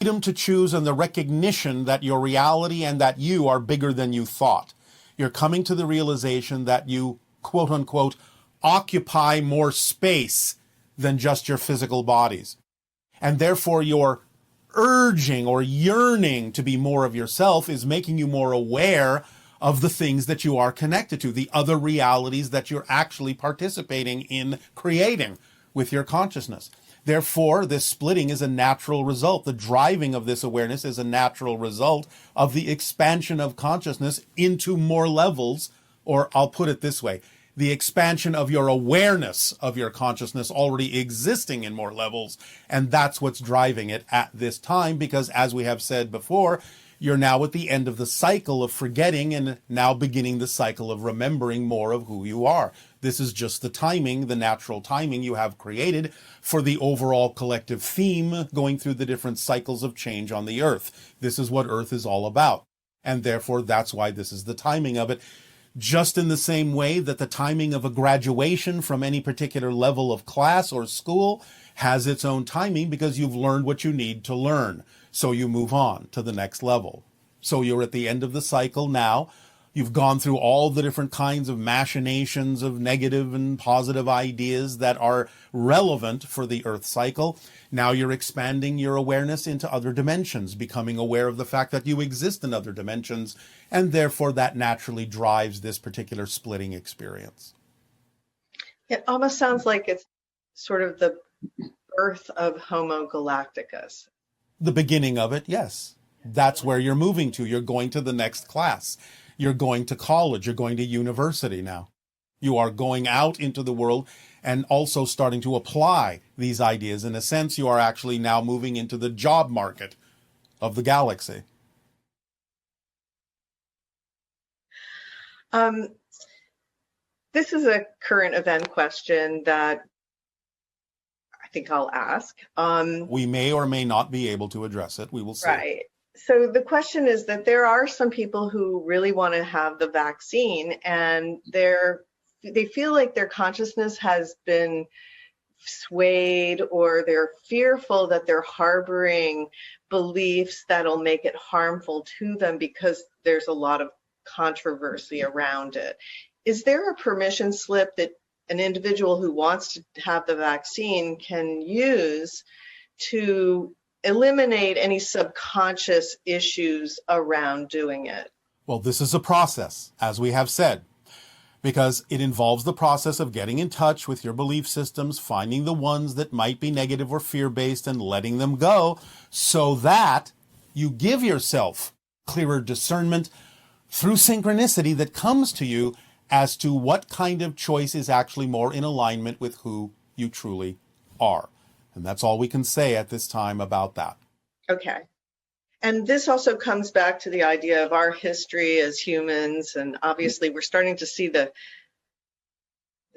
freedom to choose and the recognition that your reality and that you are bigger than you thought. You're coming to the realization that you, quote unquote, occupy more space than just your physical bodies. And therefore your urging or yearning to be more of yourself is making you more aware of the things that you are connected to, the other realities that you're actually participating in creating with your consciousness. Therefore, this splitting is a natural result. The driving of this awareness is a natural result of the expansion of consciousness into more levels, or I'll put it this way, the expansion of your awareness of your consciousness already existing in more levels. And that's what's driving it at this time, because as we have said before, you're now at the end of the cycle of forgetting and now beginning the cycle of remembering more of who you are. This is just the timing, the natural timing you have created for the overall collective theme going through the different cycles of change on the earth. This is what Earth is all about. And therefore, that's why this is the timing of it. Just in the same way that the timing of a graduation from any particular level of class or school has its own timing because you've learned what you need to learn. So you move on to the next level. So you're at the end of the cycle now. You've gone through all the different kinds of machinations of negative and positive ideas that are relevant for the Earth cycle. Now you're expanding your awareness into other dimensions, becoming aware of the fact that you exist in other dimensions, and therefore that naturally drives this particular splitting experience. It almost sounds like it's sort of the birth of Homo Galacticus. The beginning of it, yes. That's where you're moving to. You're going to the next class. You're going to college. You're going to university now. You are going out into the world and also starting to apply these ideas. In a sense, you are actually now moving into the job market of the galaxy. This is a current event question that I think I'll ask. We may or may not be able to address it. We will see. Right. So the question is that there are some people who really want to have the vaccine, and they feel like their consciousness has been swayed, or they're fearful that they're harboring beliefs that'll make it harmful to them because there's a lot of controversy around it. Is there a permission slip that an individual who wants to have the vaccine can use to eliminate any subconscious issues around doing it? Well, this is a process, as we have said, because it involves the process of getting in touch with your belief systems, finding the ones that might be negative or fear-based and letting them go so that you give yourself clearer discernment through synchronicity that comes to you as to what kind of choice is actually more in alignment with who you truly are. And that's all we can say at this time about that. Okay. And this also comes back to the idea of our history as humans. And obviously, we're starting to see the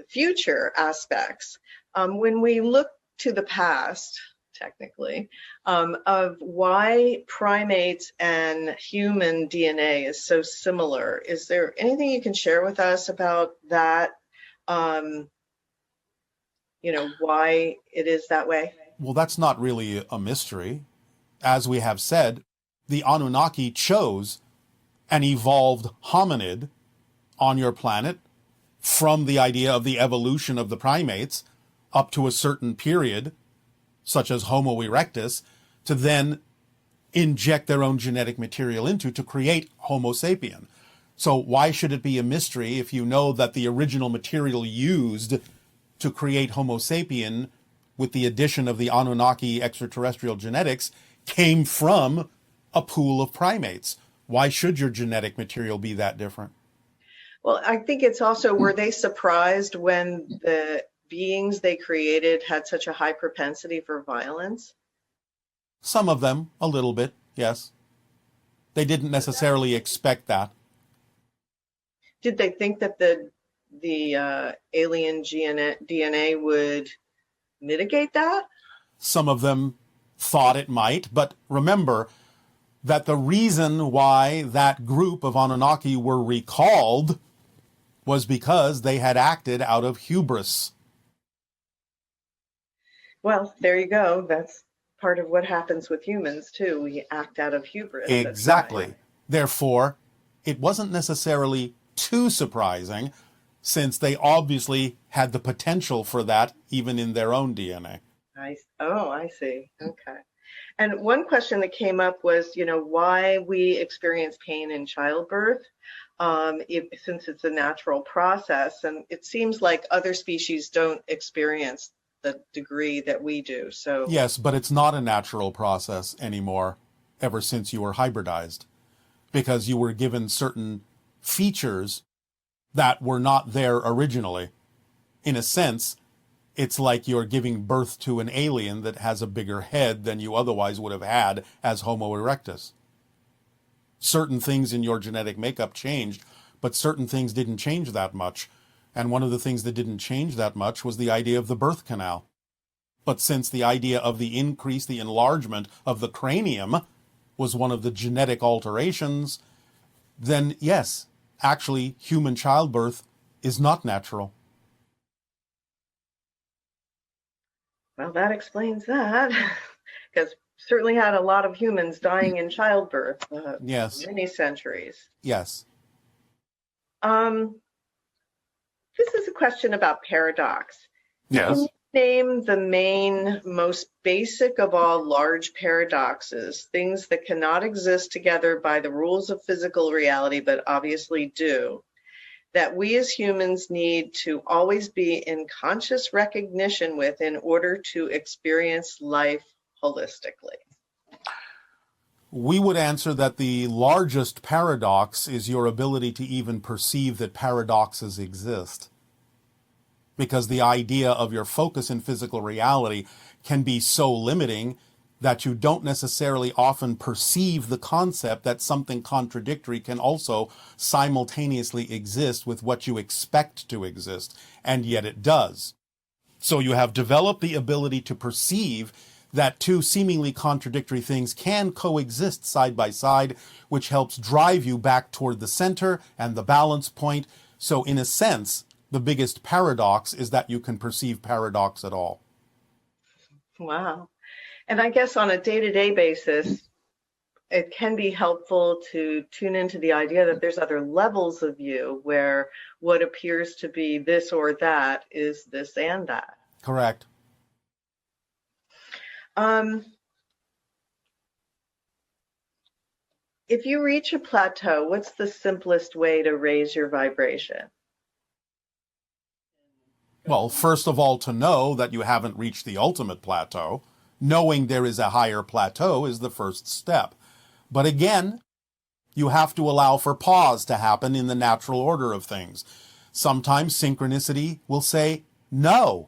future aspects. When we look to the past, technically, of why primates and human DNA is so similar, is there anything you can share with us about that? Why it is that way? Well, that's not really a mystery. As we have said, the Anunnaki chose an evolved hominid on your planet from the idea of the evolution of the primates up to a certain period, such as Homo erectus, to then inject their own genetic material into to create Homo sapien. So why should it be a mystery if you know that the original material used to create Homo sapien with the addition of the Anunnaki extraterrestrial genetics came from a pool of primates? Why should your genetic material be that different? Well, I think it's also, were they surprised when the beings they created had such a high propensity for violence? Some of them, a little bit, yes. They didn't necessarily expect that. Did they think that the alien DNA would mitigate that? Some of them thought it might, but remember that the reason why that group of Anunnaki were recalled was because they had acted out of hubris. Well, there you go. That's part of what happens with humans too. We act out of hubris at times. Exactly. Therefore, it wasn't necessarily too surprising, since they obviously had the potential for that even in their own DNA. I see. Okay. And one question that came up was, why we experience pain in childbirth, since it's a natural process. And it seems like other species don't experience the degree that we do. So yes, but it's not a natural process anymore ever since you were hybridized, because you were given certain features that were not there originally. In a sense, it's like you're giving birth to an alien that has a bigger head than you otherwise would have had as Homo erectus. Certain things in your genetic makeup changed, but certain things didn't change that much. And one of the things that didn't change that much was the idea of the birth canal. But since the idea of the increase, the enlargement of the cranium was one of the genetic alterations, then yes, actually human childbirth is not natural. Well, that explains that, because certainly had a lot of humans dying in childbirth, Yes. many centuries. Yes. This is a question about paradox. Yes. Can you name the main, most basic of all large paradoxes, things that cannot exist together by the rules of physical reality, but obviously do, that we as humans need to always be in conscious recognition with in order to experience life holistically? We would answer that the largest paradox is your ability to even perceive that paradoxes exist. Because the idea of your focus in physical reality can be so limiting that you don't necessarily often perceive the concept that something contradictory can also simultaneously exist with what you expect to exist, and yet it does. So you have developed the ability to perceive that two seemingly contradictory things can coexist side by side, which helps drive you back toward the center and the balance point. So in a sense, the biggest paradox is that you can perceive paradox at all. Wow. And I guess on a day-to-day basis, it can be helpful to tune into the idea that there's other levels of you where what appears to be this or that is this and that. Correct. If you reach a plateau, what's the simplest way to raise your vibration? Well, first of all, to know that you haven't reached the ultimate plateau. Knowing there is a higher plateau is the first step. But again, you have to allow for pause to happen in the natural order of things. Sometimes synchronicity will say, no,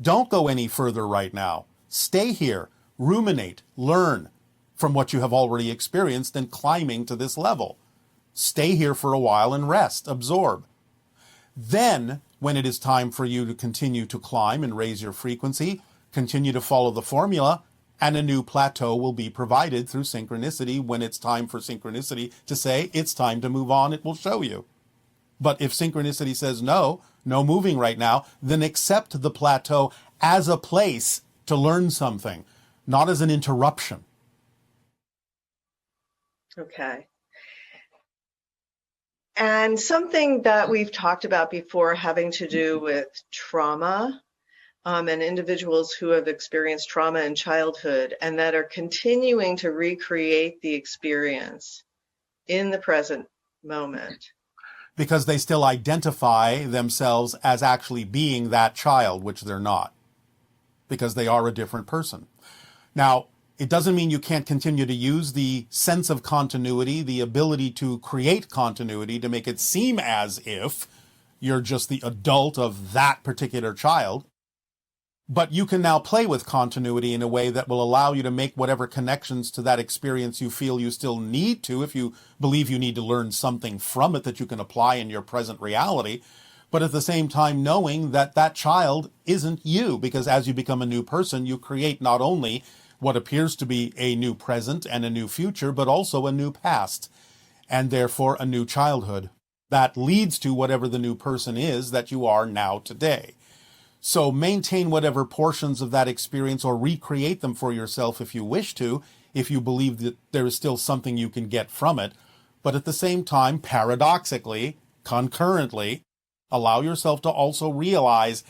don't go any further right now. Stay here, ruminate, learn from what you have already experienced in climbing to this level. Stay here for a while and rest, absorb. Then, when it is time for you to continue to climb and raise your frequency, continue to follow the formula, and a new plateau will be provided through synchronicity. When it's time for synchronicity to say, it's time to move on, it will show you. But if synchronicity says no moving right now, then accept the plateau as a place to learn something, not as an interruption. Okay. And something that we've talked about before having to do with trauma, and individuals who have experienced trauma in childhood and that are continuing to recreate the experience in the present moment. Because they still identify themselves as actually being that child, which they're not. Because they are a different person. Now, it doesn't mean you can't continue to use the sense of continuity, the ability to create continuity to make it seem as if you're just the adult of that particular child. But you can now play with continuity in a way that will allow you to make whatever connections to that experience you feel you still need to, if you believe you need to learn something from it that you can apply in your present reality. But at the same time, knowing that that child isn't you, because as you become a new person, you create not only what appears to be a new present and a new future, but also a new past, and therefore a new childhood that leads to whatever the new person is that you are now today. So maintain whatever portions of that experience or recreate them for yourself if you wish to, if you believe that there is still something you can get from it. But at the same time, paradoxically, concurrently, allow yourself to also realize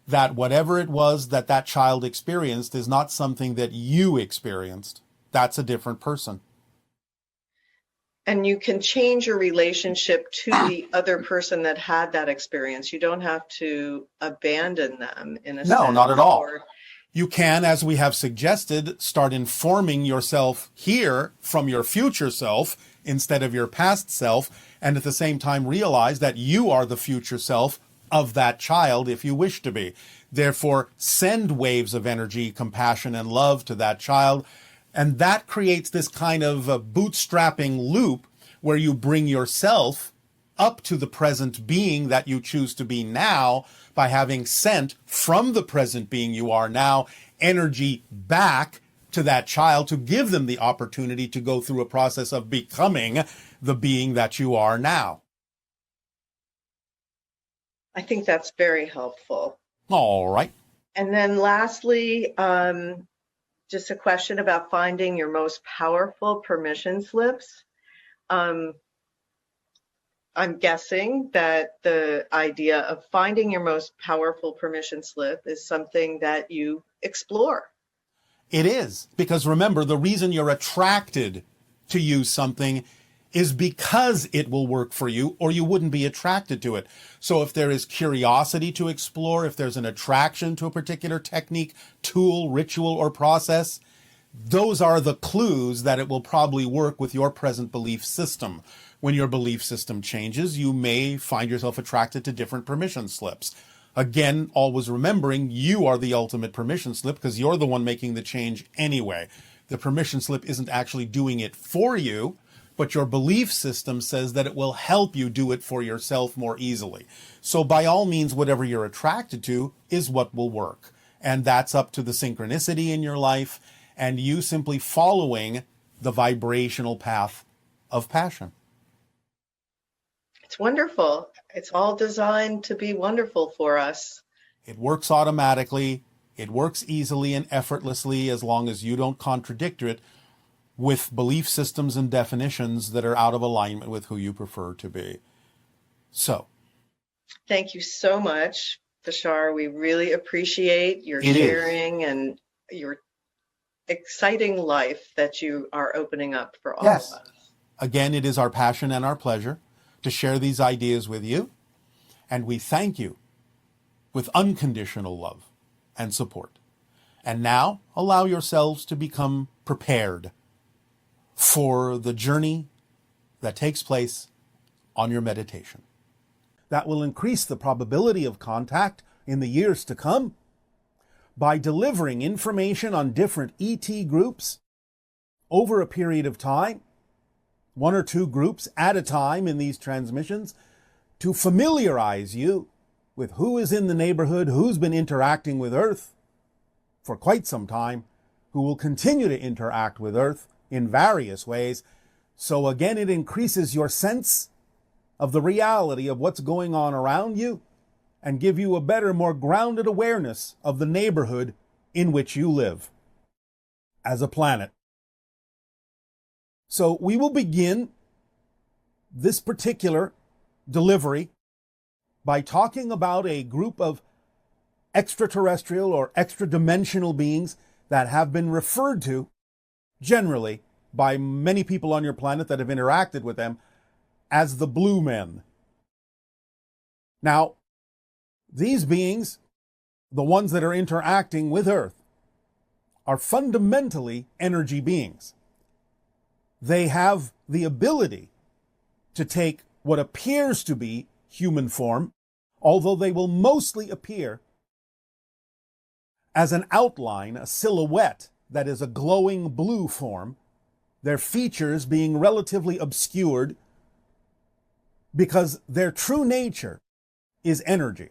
that whatever it was that that child experienced is not something that you experienced. That's a different person. And you can change your relationship to the other person that had that experience. You don't have to abandon them in a sense. No, not at all. You can, as we have suggested, start informing yourself here from your future self instead of your past self, and at the same time realize that you are the future self of that child if you wish to be. Therefore, send waves of energy, compassion, and love to that child. And that creates this kind of bootstrapping loop where you bring yourself up to the present being that you choose to be now by having sent from the present being you are now energy back to that child to give them the opportunity to go through a process of becoming the being that you are now. I think that's very helpful. All right. And then lastly, just a question about finding your most powerful permission slips. I'm guessing that the idea of finding your most powerful permission slip is something that you explore. It is, because remember, the reason you're attracted to use something is because it will work for you, or you wouldn't be attracted to it. So if there is curiosity to explore, if there's an attraction to a particular technique, tool, ritual, or process, those are the clues that it will probably work with your present belief system. When your belief system changes, you may find yourself attracted to different permission slips. Again, always remembering you are the ultimate permission slip because you're the one making the change anyway. The permission slip isn't actually doing it for you, but your belief system says that it will help you do it for yourself more easily. So by all means, whatever you're attracted to is what will work. And that's up to the synchronicity in your life and you simply following the vibrational path of passion. It's wonderful. It's all designed to be wonderful for us. It works automatically. It works easily and effortlessly as long as you don't contradict it with belief systems and definitions that are out of alignment with who you prefer to be. So. Thank you so much, Bashar. We really appreciate your sharing and your exciting life that you are opening up for all of us. Again, it is our passion and our pleasure to share these ideas with you, and we thank you with unconditional love and support. And now, allow yourselves to become prepared for the journey that takes place on your meditation. That will increase the probability of contact in the years to come by delivering information on different ET groups over a period of time, 1 or 2 groups at a time in these transmissions, to familiarize you with who is in the neighborhood, who's been interacting with Earth for quite some time, who will continue to interact with Earth in various ways. So again, it increases your sense of the reality of what's going on around you and give you a better, more grounded awareness of the neighborhood in which you live as a planet. So we will begin this particular delivery by talking about a group of extraterrestrial or extra-dimensional beings that have been referred to generally by many people on your planet that have interacted with them as the blue men. Now, these beings, the ones that are interacting with Earth, are fundamentally energy beings. They have the ability to take what appears to be human form, although they will mostly appear as an outline, a silhouette that is a glowing blue form, their features being relatively obscured because their true nature is energy.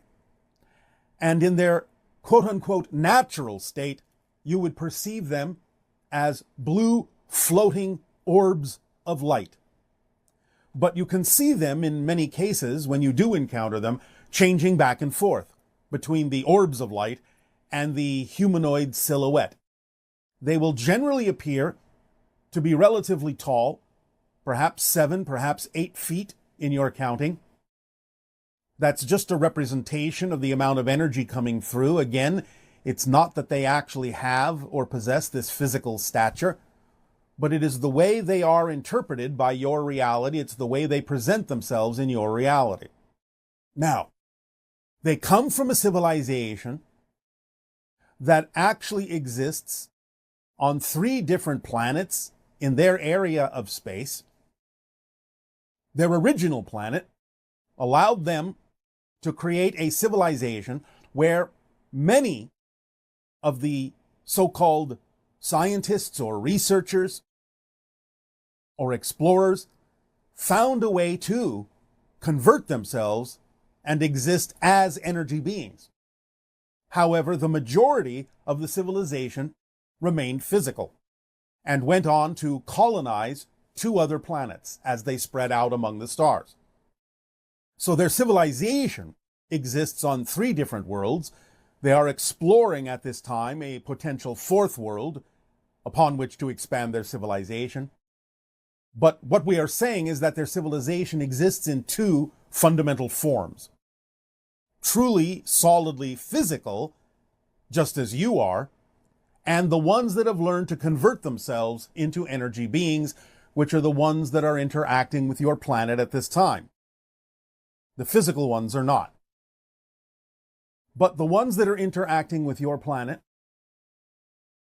And in their quote-unquote natural state, you would perceive them as blue floating orbs of light. But you can see them in many cases, when you do encounter them, changing back and forth. between the orbs of light and the humanoid silhouette. They will generally appear to be relatively tall, perhaps 7, perhaps 8 feet in your counting. That's just a representation of the amount of energy coming through. Again, it's not that they actually have or possess this physical stature, but it is the way they are interpreted by your reality. It's the way they present themselves in your reality. Now, they come from a civilization that actually exists on 3 different planets in their area of space. Their original planet allowed them to create a civilization where many of the so-called scientists or researchers or explorers found a way to convert themselves and exist as energy beings. However, the majority of the civilization remained physical and went on to colonize 2 other planets as they spread out among the stars. So their civilization exists on 3 different worlds. They are exploring at this time a potential 4th world upon which to expand their civilization. But what we are saying is that their civilization exists in 2 fundamental forms. Truly, solidly physical, just as you are, and the ones that have learned to convert themselves into energy beings, which are the ones that are interacting with your planet at this time. The physical ones are not. But the ones that are interacting with your planet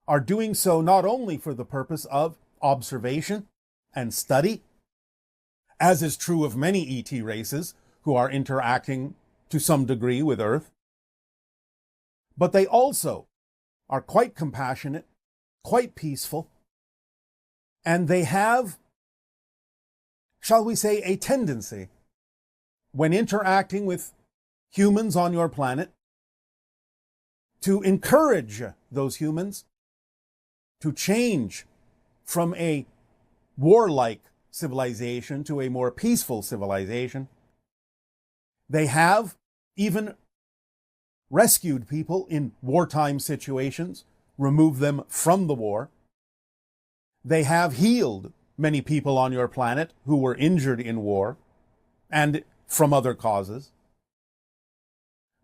are doing so not only for the purpose of observation and study, as is true of many ET races who are interacting to some degree with Earth, but they also are quite compassionate, quite peaceful, and they have, shall we say, a tendency, when interacting with humans on your planet, to encourage those humans to change from a warlike civilization to a more peaceful civilization. They have even rescued people in wartime situations, removed them from the war. They have healed many people on your planet who were injured in war and from other causes.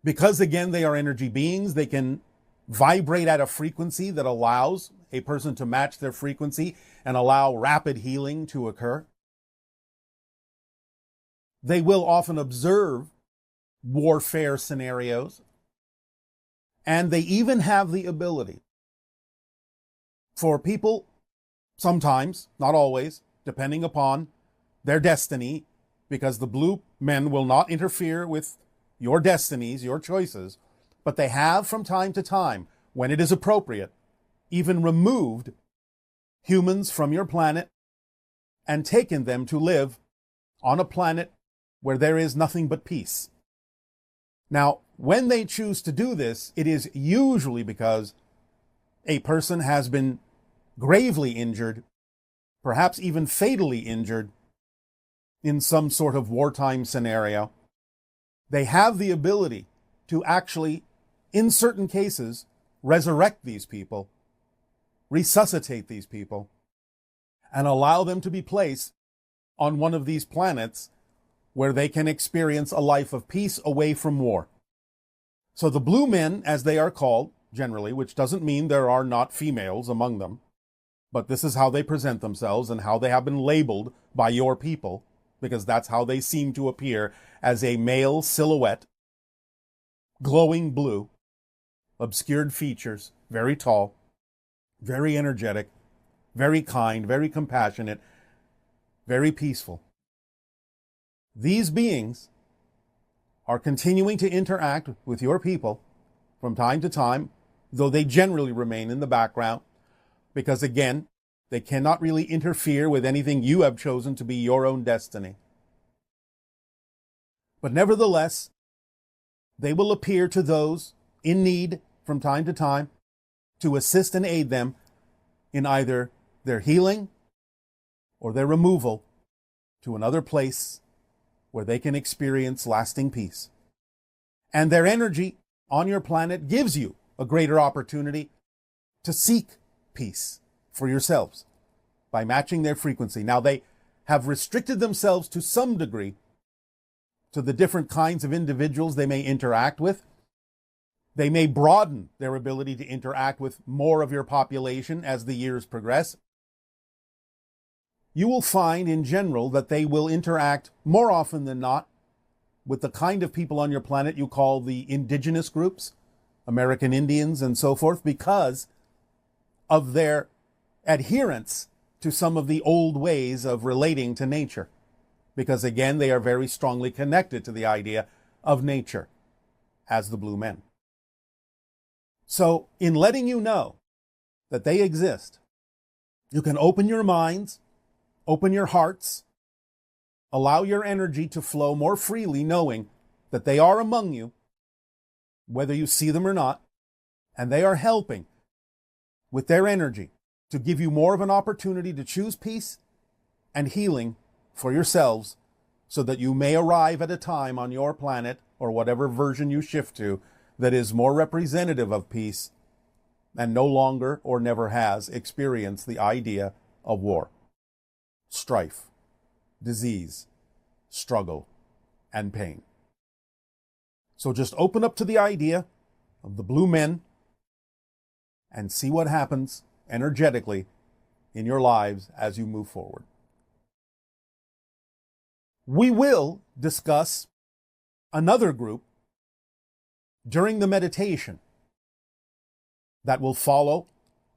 Because, again, they are energy beings, they can vibrate at a frequency that allows a person to match their frequency and allow rapid healing to occur. They will often observe warfare scenarios, and they even have the ability for people, sometimes, not always, depending upon their destiny, because the blue men will not interfere with your destinies, your choices, but they have from time to time, when it is appropriate, even removed humans from your planet and taken them to live on a planet where there is nothing but peace. Now, when they choose to do this, it is usually because a person has been gravely injured, perhaps even fatally injured, in some sort of wartime scenario. They have the ability to actually, in certain cases, resurrect these people, resuscitate these people, and allow them to be placed on one of these planets where they can experience a life of peace away from war. So the blue men, as they are called, generally, which doesn't mean there are not females among them, but this is how they present themselves and how they have been labeled by your people, because that's how they seem to appear, as a male silhouette, glowing blue, obscured features, very tall, very energetic, very kind, very compassionate, very peaceful. These beings are continuing to interact with your people from time to time, though they generally remain in the background, because again, they cannot really interfere with anything you have chosen to be your own destiny. But nevertheless, they will appear to those in need from time to time to assist and aid them in either their healing or their removal to another place where they can experience lasting peace. And their energy on your planet gives you a greater opportunity to seek peace for yourselves by matching their frequency. Now, they have restricted themselves to some degree to the different kinds of individuals they may interact with. They may broaden their ability to interact with more of your population as the years progress. You will find in general that they will interact more often than not with the kind of people on your planet you call the indigenous groups, American Indians and so forth, because of their adherence to some of the old ways of relating to nature. Because again, they are very strongly connected to the idea of nature as the blue men. So in letting you know that they exist, you can open your minds, open your hearts, allow your energy to flow more freely, knowing that they are among you, whether you see them or not, and they are helping with their energy to give you more of an opportunity to choose peace and healing for yourselves, so that you may arrive at a time on your planet, or whatever version you shift to, that is more representative of peace and no longer or never has experienced the idea of war, strife, disease, struggle, and pain. So just open up to the idea of the blue men and see what happens energetically in your lives as you move forward. We will discuss another group during the meditation that will follow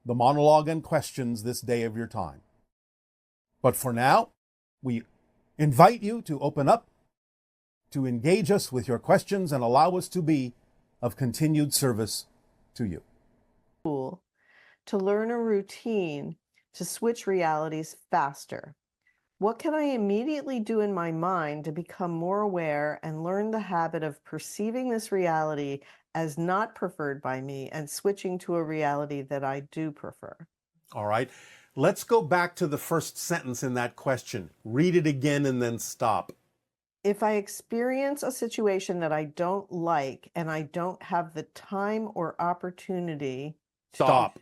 the monologue and questions this day of your time. But for now, we invite you to open up, to engage us with your questions, and allow us to be of continued service to you. To learn a routine to switch realities faster. What can I immediately do in my mind to become more aware and learn the habit of perceiving this reality as not preferred by me and switching to a reality that I do prefer? All right. Let's go back to the first sentence in that question. Read it again and then stop. If I experience a situation that I don't like and I don't have the time or opportunity... Stop.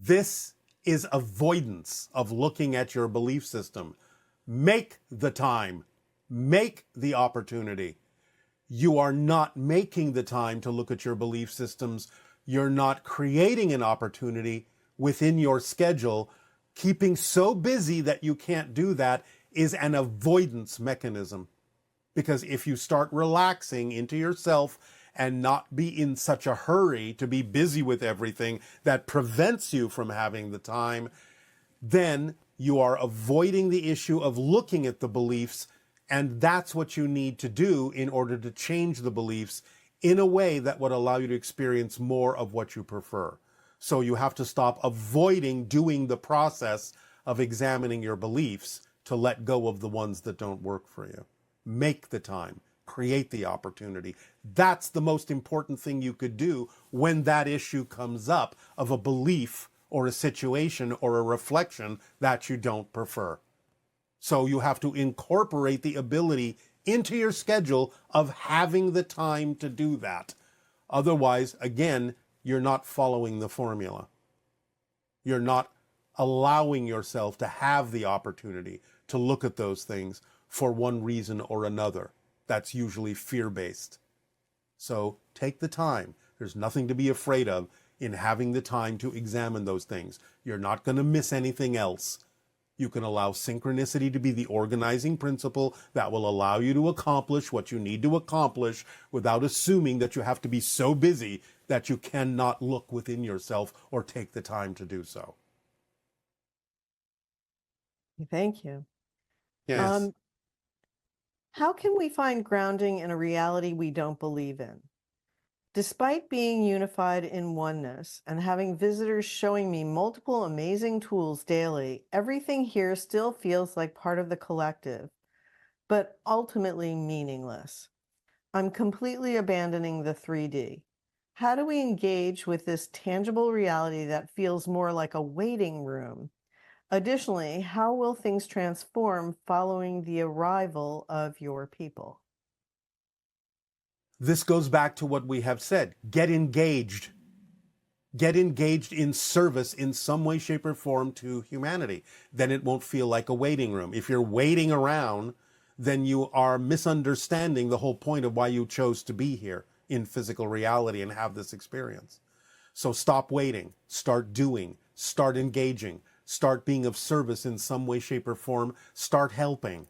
This is avoidance of looking at your belief system. Make the time. Make the opportunity. You are not making the time to look at your belief systems. You're not creating an opportunity within your schedule. Keeping so busy that you can't do that is an avoidance mechanism. Because if you start relaxing into yourself and not be in such a hurry to be busy with everything that prevents you from having the time, then you are avoiding the issue of looking at the beliefs, and that's what you need to do in order to change the beliefs in a way that would allow you to experience more of what you prefer. So you have to stop avoiding doing the process of examining your beliefs to let go of the ones that don't work for you. Make the time. Create the opportunity. That's the most important thing you could do when that issue comes up of a belief or a situation or a reflection that you don't prefer. So you have to incorporate the ability into your schedule of having the time to do that. Otherwise, again, you're not following the formula. You're not allowing yourself to have the opportunity to look at those things for one reason or another. That's usually fear-based. So take the time. There's nothing to be afraid of in having the time to examine those things. You're not going to miss anything else. You can allow synchronicity to be the organizing principle that will allow you to accomplish what you need to accomplish without assuming that you have to be so busy that you cannot look within yourself or take the time to do so. Thank you. Yes. How can we find grounding in a reality we don't believe in? Despite being unified in oneness and having visitors showing me multiple amazing tools daily, everything here still feels like part of the collective, but ultimately meaningless. I'm completely abandoning the 3D. How do we engage with this tangible reality that feels more like a waiting room? Additionally, how will things transform following the arrival of your people? This goes back to what we have said. Get engaged. Get engaged in service in some way, shape, or form to humanity. Then it won't feel like a waiting room. If you're waiting around, then you are misunderstanding the whole point of why you chose to be here in physical reality and have this experience. So stop waiting, start doing, start engaging, start being of service in some way, shape, or form, start helping.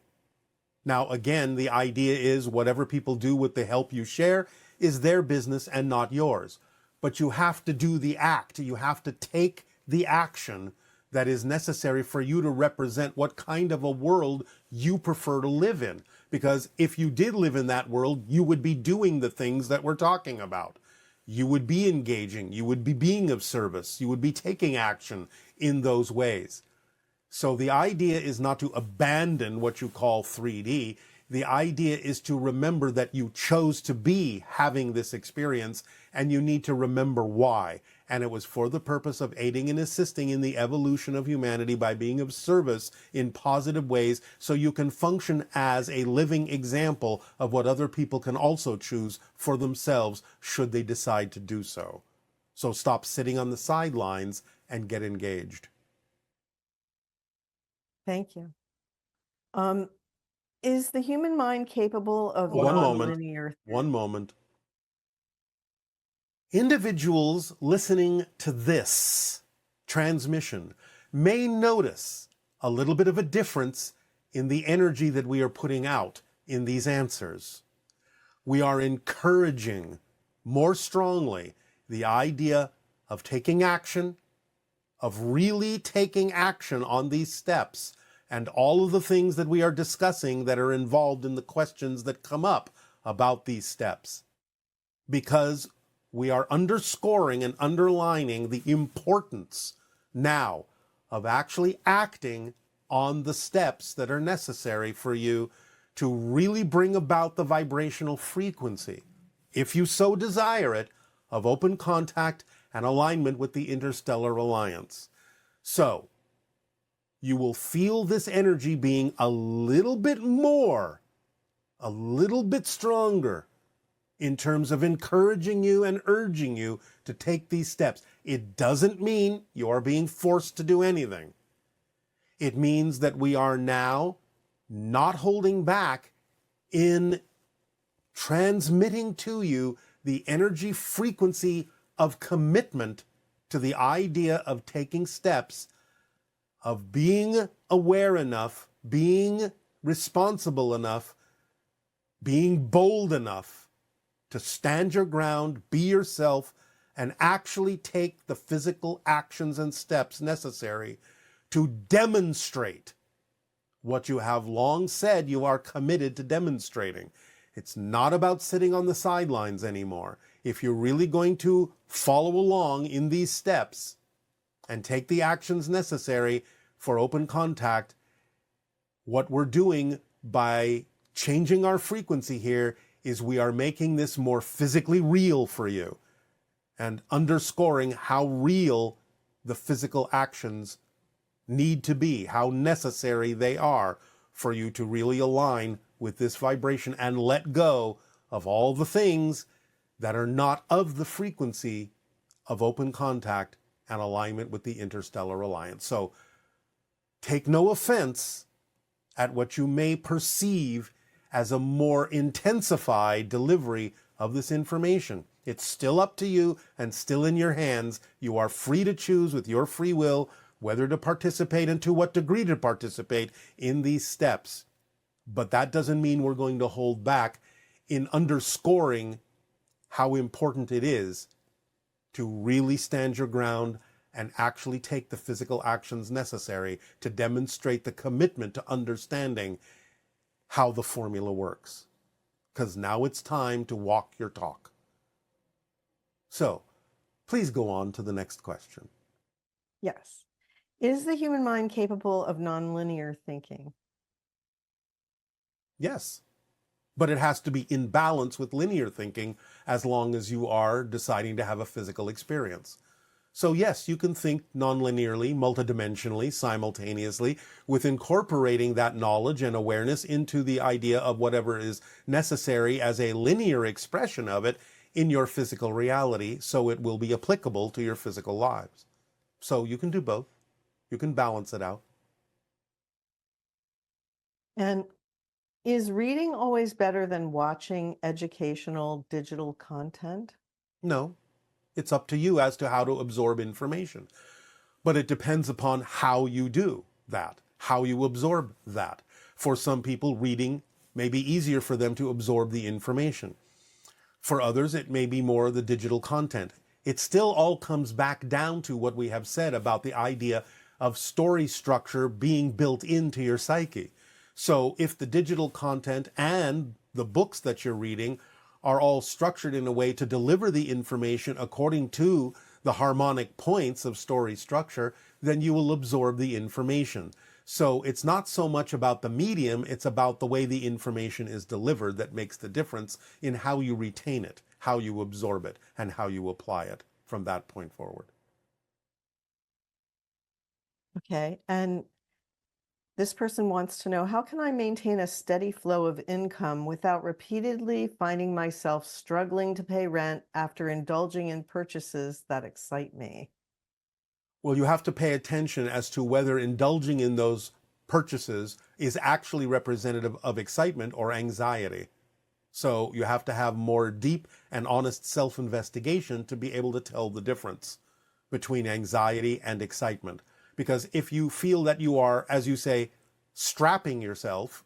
Now, again, the idea is whatever people do with the help you share is their business and not yours. But you have to do the act. You have to take the action that is necessary for you to represent what kind of a world you prefer to live in. Because if you did live in that world, you would be doing the things that we're talking about. You would be engaging. You would be being of service. You would be taking action in those ways. So the idea is not to abandon what you call 3D. The idea is to remember that you chose to be having this experience, and you need to remember why. And it was for the purpose of aiding and assisting in the evolution of humanity by being of service in positive ways, so you can function as a living example of what other people can also choose for themselves should they decide to do so. So stop sitting on the sidelines and get engaged. Thank you. Is the human mind capable of One nonlinear? moment. Individuals listening to this transmission may notice a little bit of a difference in the energy that we are putting out in these answers. We are encouraging more strongly the idea of taking action, of really taking action on these steps, and all of the things that we are discussing that are involved in the questions that come up about these steps. Because we are underscoring and underlining the importance now of actually acting on the steps that are necessary for you to really bring about the vibrational frequency, if you so desire it, of open contact and alignment with the Interstellar Alliance. So, you will feel this energy being a little bit more, a little bit stronger in terms of encouraging you and urging you to take these steps. It doesn't mean you're being forced to do anything. It means that we are now not holding back in transmitting to you the energy frequency of commitment to the idea of taking steps, of being aware enough, being responsible enough, being bold enough to stand your ground, be yourself, and actually take the physical actions and steps necessary to demonstrate what you have long said you are committed to demonstrating. It's not about sitting on the sidelines anymore. If you're really going to follow along in these steps and take the actions necessary for open contact, what we're doing by changing our frequency here is we are making this more physically real for you and underscoring how real the physical actions need to be, how necessary they are for you to really align with this vibration and let go of all the things that are not of the frequency of open contact and alignment with the Interstellar Alliance. So take no offense at what you may perceive as a more intensified delivery of this information. It's still up to you and still in your hands. You are free to choose with your free will whether to participate and to what degree to participate in these steps. But that doesn't mean we're going to hold back in underscoring how important it is to really stand your ground and actually take the physical actions necessary to demonstrate the commitment to understanding how the formula works. Because now it's time to walk your talk. So, please go on to the next question. Yes. Is the human mind capable of nonlinear thinking? Yes. But it has to be in balance with linear thinking as long as you are deciding to have a physical experience. So yes, you can think nonlinearly, multidimensionally, simultaneously, with incorporating that knowledge and awareness into the idea of whatever is necessary as a linear expression of it in your physical reality, so it will be applicable to your physical lives. So you can do both. You can balance it out. And is reading always better than watching educational digital content? No, it's up to you as to how to absorb information. But it depends upon how you do that, how you absorb that. For some people, reading may be easier for them to absorb the information. For others, it may be more the digital content. It still all comes back down to what we have said about the idea of story structure being built into your psyche. So if the digital content and the books that you're reading are all structured in a way to deliver the information according to the harmonic points of story structure, then you will absorb the information. So it's not so much about the medium, it's about the way the information is delivered that makes the difference in how you retain it, how you absorb it, and how you apply it from that point forward. Okay. And this person wants to know, how can I maintain a steady flow of income without repeatedly finding myself struggling to pay rent after indulging in purchases that excite me? Well, you have to pay attention as to whether indulging in those purchases is actually representative of excitement or anxiety. So you have to have more deep and honest self-investigation to be able to tell the difference between anxiety and excitement. Because if you feel that you are, as you say, strapping yourself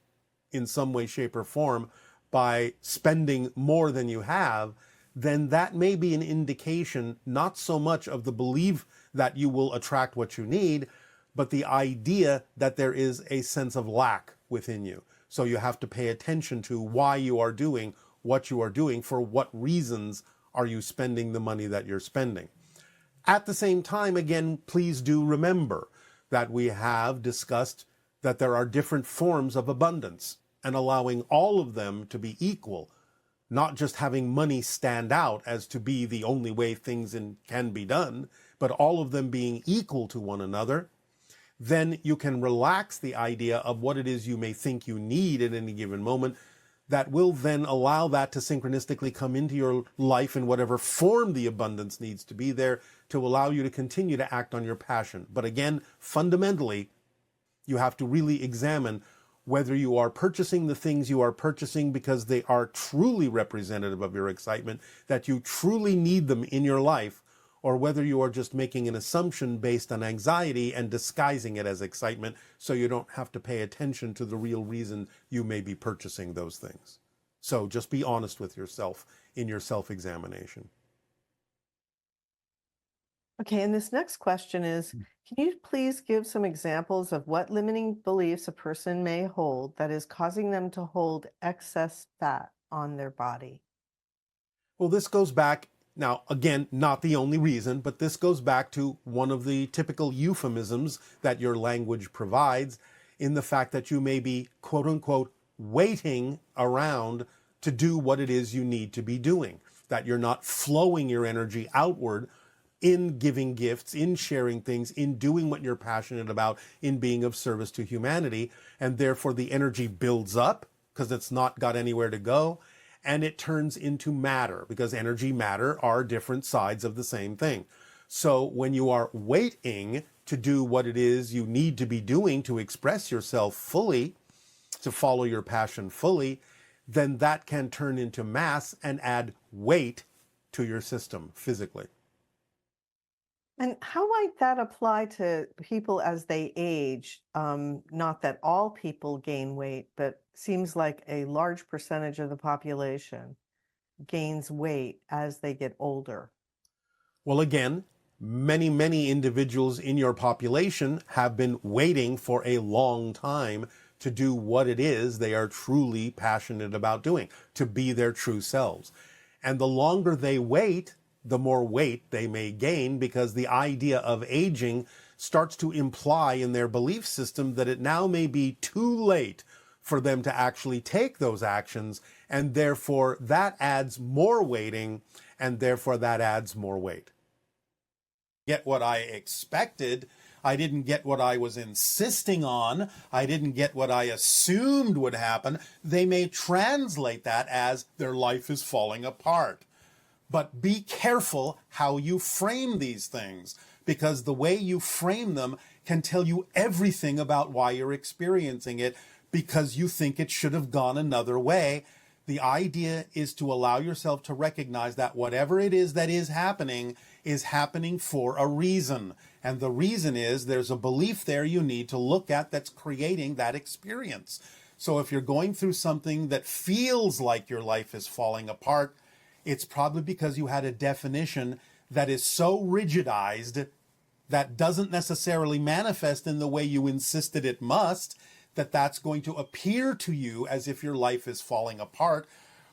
in some way, shape, or form by spending more than you have, then that may be an indication not so much of the belief that you will attract what you need, but the idea that there is a sense of lack within you. So you have to pay attention to why you are doing what you are doing, for what reasons are you spending the money that you're spending. At the same time, again, please do remember that we have discussed that there are different forms of abundance, and allowing all of them to be equal, not just having money stand out as to be the only way things can be done, but all of them being equal to one another, then you can relax the idea of what it is you may think you need at any given moment. That will then allow that to synchronistically come into your life in whatever form the abundance needs to be there to allow you to continue to act on your passion. But again, fundamentally, you have to really examine whether you are purchasing the things you are purchasing because they are truly representative of your excitement, that you truly need them in your life, or whether you are just making an assumption based on anxiety and disguising it as excitement so you don't have to pay attention to the real reason you may be purchasing those things. So just be honest with yourself in your self-examination. Okay, and this next question is, can you please give some examples of what limiting beliefs a person may hold that is causing them to hold excess fat on their body? Well, this goes back, now again, not the only reason, but this goes back to one of the typical euphemisms that your language provides, in the fact that you may be, quote unquote, waiting around to do what it is you need to be doing, that you're not flowing your energy outward in giving gifts, in sharing things, in doing what you're passionate about, in being of service to humanity. And therefore the energy builds up because it's not got anywhere to go. And it turns into matter, because energy, matter are different sides of the same thing. So when you are waiting to do what it is you need to be doing to express yourself fully, to follow your passion fully, then that can turn into mass and add weight to your system physically. And how might that apply to people as they age? Not that all people gain weight, but seems like a large percentage of the population gains weight as they get older. Well, again, many individuals in your population have been waiting for a long time to do what it is they are truly passionate about doing, to be their true selves. And the longer they wait, the more weight they may gain, because the idea of aging starts to imply in their belief system that it now may be too late for them to actually take those actions, and therefore that adds more weighting, and therefore that adds more weight. get what I expected. I didn't get what I was insisting on. I didn't get what I assumed would happen. They may translate that as their life is falling apart. But be careful how you frame these things, because the way you frame them can tell you everything about why you're experiencing it, because you think it should have gone another way. The idea is to allow yourself to recognize that whatever it is that is happening for a reason. And the reason is there's a belief there you need to look at that's creating that experience. So if you're going through something that feels like your life is falling apart, it's probably because you had a definition that is so rigidized that doesn't necessarily manifest in the way you insisted it must, that's going to appear to you as if your life is falling apart,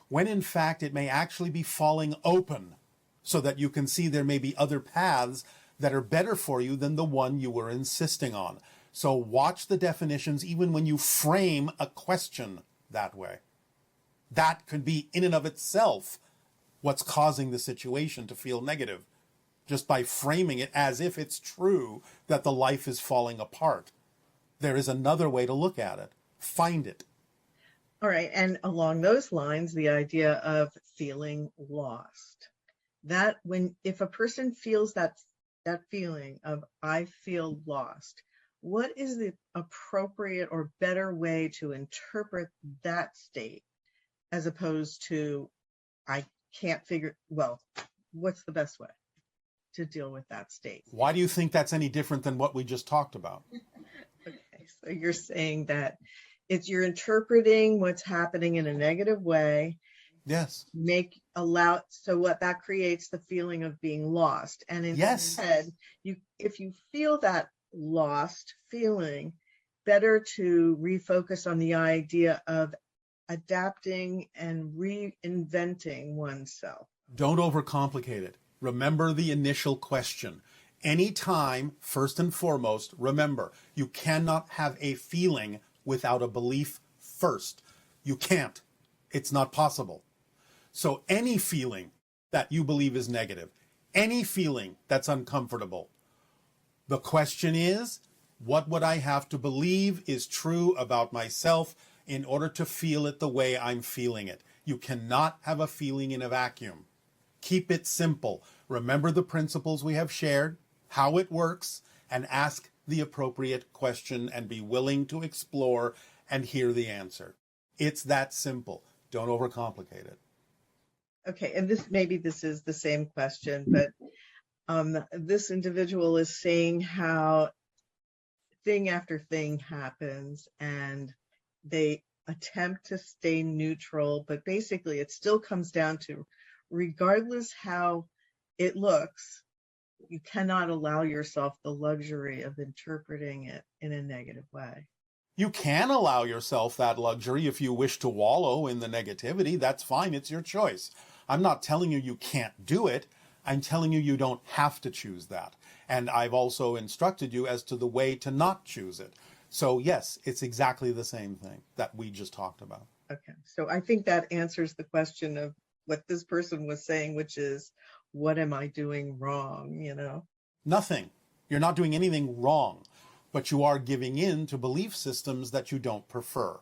when in fact it may actually be falling open, so that you can see there may be other paths that are better for you than the one you were insisting on. So watch the definitions even when you frame a question that way. That could be in and of itself what's causing the situation to feel negative, just by framing it as if it's true that the life is falling apart. There is another way to look at it. Find it. All right. And along those lines, the idea of feeling lost. If a person feels that feeling of I feel lost, what is the appropriate or better way to interpret that state, as opposed to I can't what's the best way to deal with that state? Why do you think that's any different than what we just talked about? Okay, so you're saying that you're interpreting what's happening in a negative way. Yes. So what that creates the feeling of being lost. And instead, if you feel that lost feeling, better to refocus on the idea of adapting and reinventing oneself. Don't overcomplicate it. Remember the initial question. Anytime, first and foremost, remember, you cannot have a feeling without a belief first. You can't. It's not possible. So any feeling that you believe is negative, any feeling that's uncomfortable, the question is, what would I have to believe is true about myself in order to feel it the way I'm feeling it? You cannot have a feeling in a vacuum. Keep it simple. Remember the principles we have shared, how it works, and ask the appropriate question and be willing to explore and hear the answer. It's that simple. Don't overcomplicate it. Okay, and this is the same question, but this individual is saying how thing after thing happens and they attempt to stay neutral, but basically it still comes down to, regardless how it looks, you cannot allow yourself the luxury of interpreting it in a negative way. You can allow yourself that luxury if you wish to wallow in the negativity. That's fine. It's your choice. I'm not telling you can't do it. I'm telling you don't have to choose that. And I've also instructed you as to the way to not choose it. So yes, it's exactly the same thing that we just talked about. Okay, so I think that answers the question of what this person was saying, which is, what am I doing wrong, Nothing. You're not doing anything wrong, but you are giving in to belief systems that you don't prefer.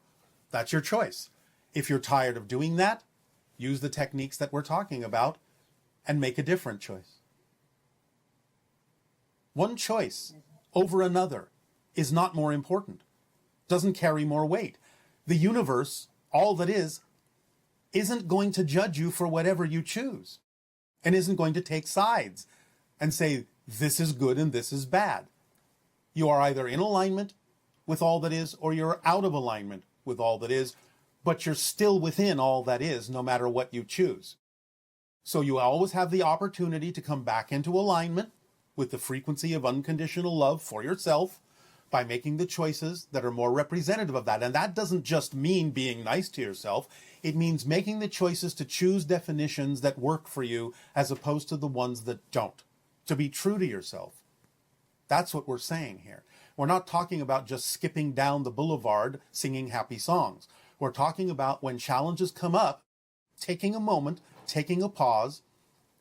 That's your choice. If you're tired of doing that, use the techniques that we're talking about and make a different choice. One choice over another is not more important, doesn't carry more weight. The universe, all that is, isn't going to judge you for whatever you choose and isn't going to take sides and say, this is good and this is bad. You are either in alignment with all that is or you're out of alignment with all that is, but you're still within all that is no matter what you choose. So you always have the opportunity to come back into alignment with the frequency of unconditional love for yourself by making the choices that are more representative of that. And that doesn't just mean being nice to yourself. It means making the choices to choose definitions that work for you as opposed to the ones that don't. To be true to yourself. That's what we're saying here. We're not talking about just skipping down the boulevard singing happy songs. We're talking about when challenges come up, taking a moment, taking a pause,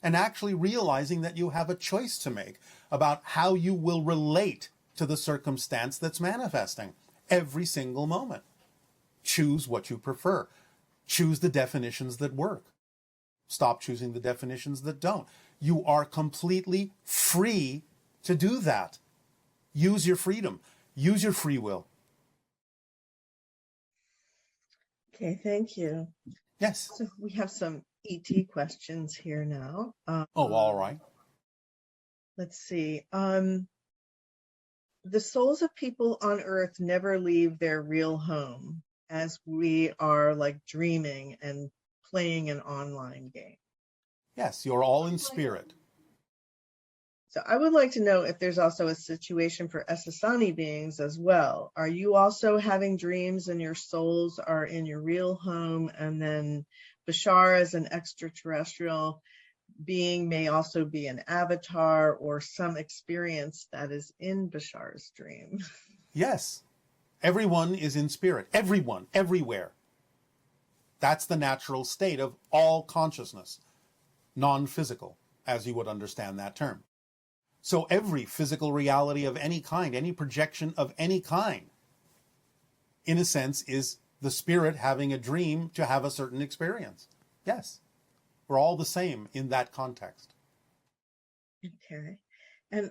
and actually realizing that you have a choice to make about how you will relate to the circumstance that's manifesting every single moment. Choose what you prefer. Choose the definitions that work. Stop choosing the definitions that don't. You are completely free to do that. Use your freedom. Use your free will. Okay, thank you. Yes. So we have some ET questions here now. Oh, all right. Let's see. The souls of people on Earth never leave their real home, as we are like dreaming and playing an online game. Yes, you're all in spirit. So I would like to know if there's also a situation for Essassani beings as well. Are you also having dreams and your souls are in your real home, and then Bashar as an extraterrestrial being may also be an avatar or some experience that is in Bashar's dream? Yes. Everyone is in spirit. Everyone, everywhere. That's the natural state of all consciousness, non-physical, as you would understand that term. So every physical reality of any kind, any projection of any kind, in a sense, is the spirit having a dream to have a certain experience. Yes. We're all the same in that context. Okay. And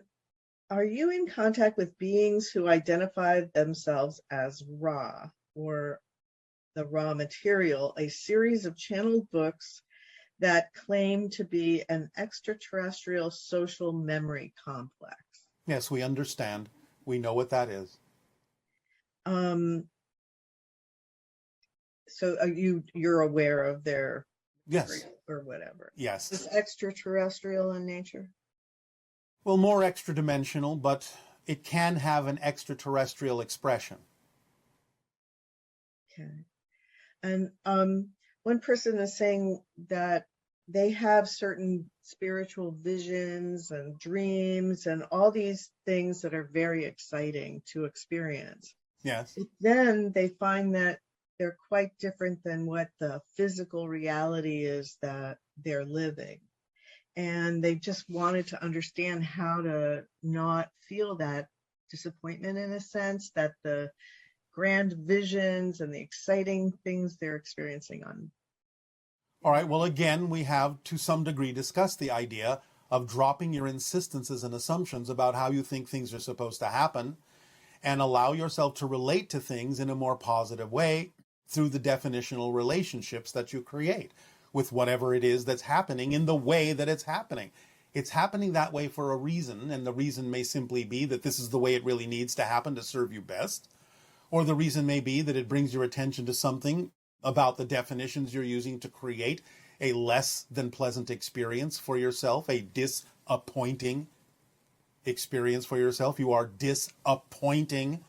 are you in contact with beings who identify themselves as Ra, or the raw material, a series of channeled books that claim to be an extraterrestrial social memory complex? Yes, we understand. We know what that is. So you're aware of their Yes. or whatever. Yes. Is this extraterrestrial in nature? Well, more extra-dimensional, but it can have an extraterrestrial expression. Okay. And one person is saying that they have certain spiritual visions and dreams and all these things that are very exciting to experience. Yes. But then they find that they're quite different than what the physical reality is that they're living. And they just wanted to understand how to not feel that disappointment, in a sense, that the grand visions and the exciting things they're experiencing on. All right. Well, again, we have to some degree discussed the idea of dropping your insistences and assumptions about how you think things are supposed to happen, and allow yourself to relate to things in a more positive way through the definitional relationships that you create with whatever it is that's happening in the way that it's happening. It's happening that way for a reason, and the reason may simply be that this is the way it really needs to happen to serve you best. Or the reason may be that it brings your attention to something about the definitions you're using to create a less than pleasant experience for yourself, a disappointing experience for yourself. You are disappointing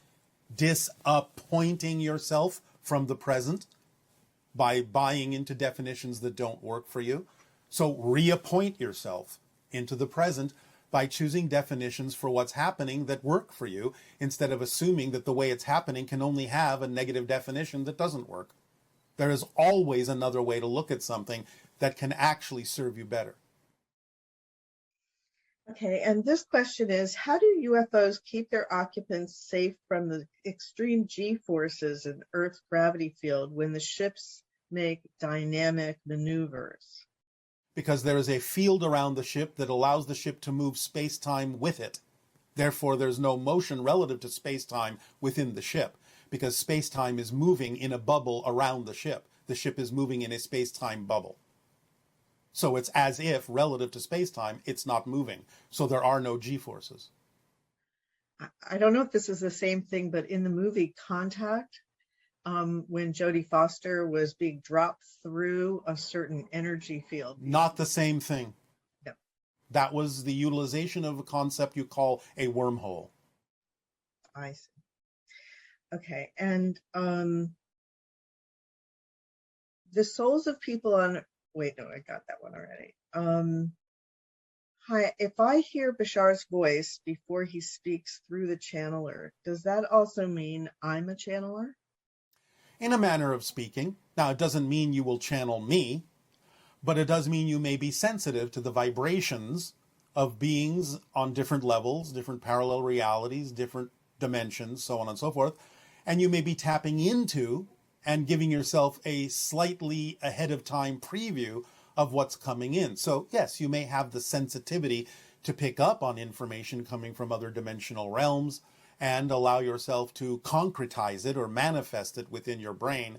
yourself from the present by buying into definitions that don't work for you. So reappoint yourself into the present by choosing definitions for what's happening that work for you, instead of assuming that the way it's happening can only have a negative definition that doesn't work. There is always another way to look at something that can actually serve you better. Okay, and this question is, how do UFOs keep their occupants safe from the extreme G-forces in Earth's gravity field when the ships make dynamic maneuvers? Because there is a field around the ship that allows the ship to move space-time with it. Therefore, there's no motion relative to space-time within the ship, because space-time is moving in a bubble around the ship. The ship is moving in a space-time bubble. So it's as if, relative to space-time, it's not moving. So there are no G-forces. I don't know if this is the same thing, but in the movie Contact, when Jodie Foster was being dropped through a certain energy field. Not the same thing. No. That was the utilization of a concept you call a wormhole. I see. Okay, and the souls of people on... Wait, no, I got that one already. Hi, if I hear Bashar's voice before he speaks through the channeler, does that also mean I'm a channeler? In a manner of speaking. Now, it doesn't mean you will channel me, But it does mean you may be sensitive to the vibrations of beings on different levels, different parallel realities, different dimensions, so on and so forth. And you may be tapping into and giving yourself a slightly ahead of time preview of what's coming in. So yes, you may have the sensitivity to pick up on information coming from other dimensional realms and allow yourself to concretize it or manifest it within your brain,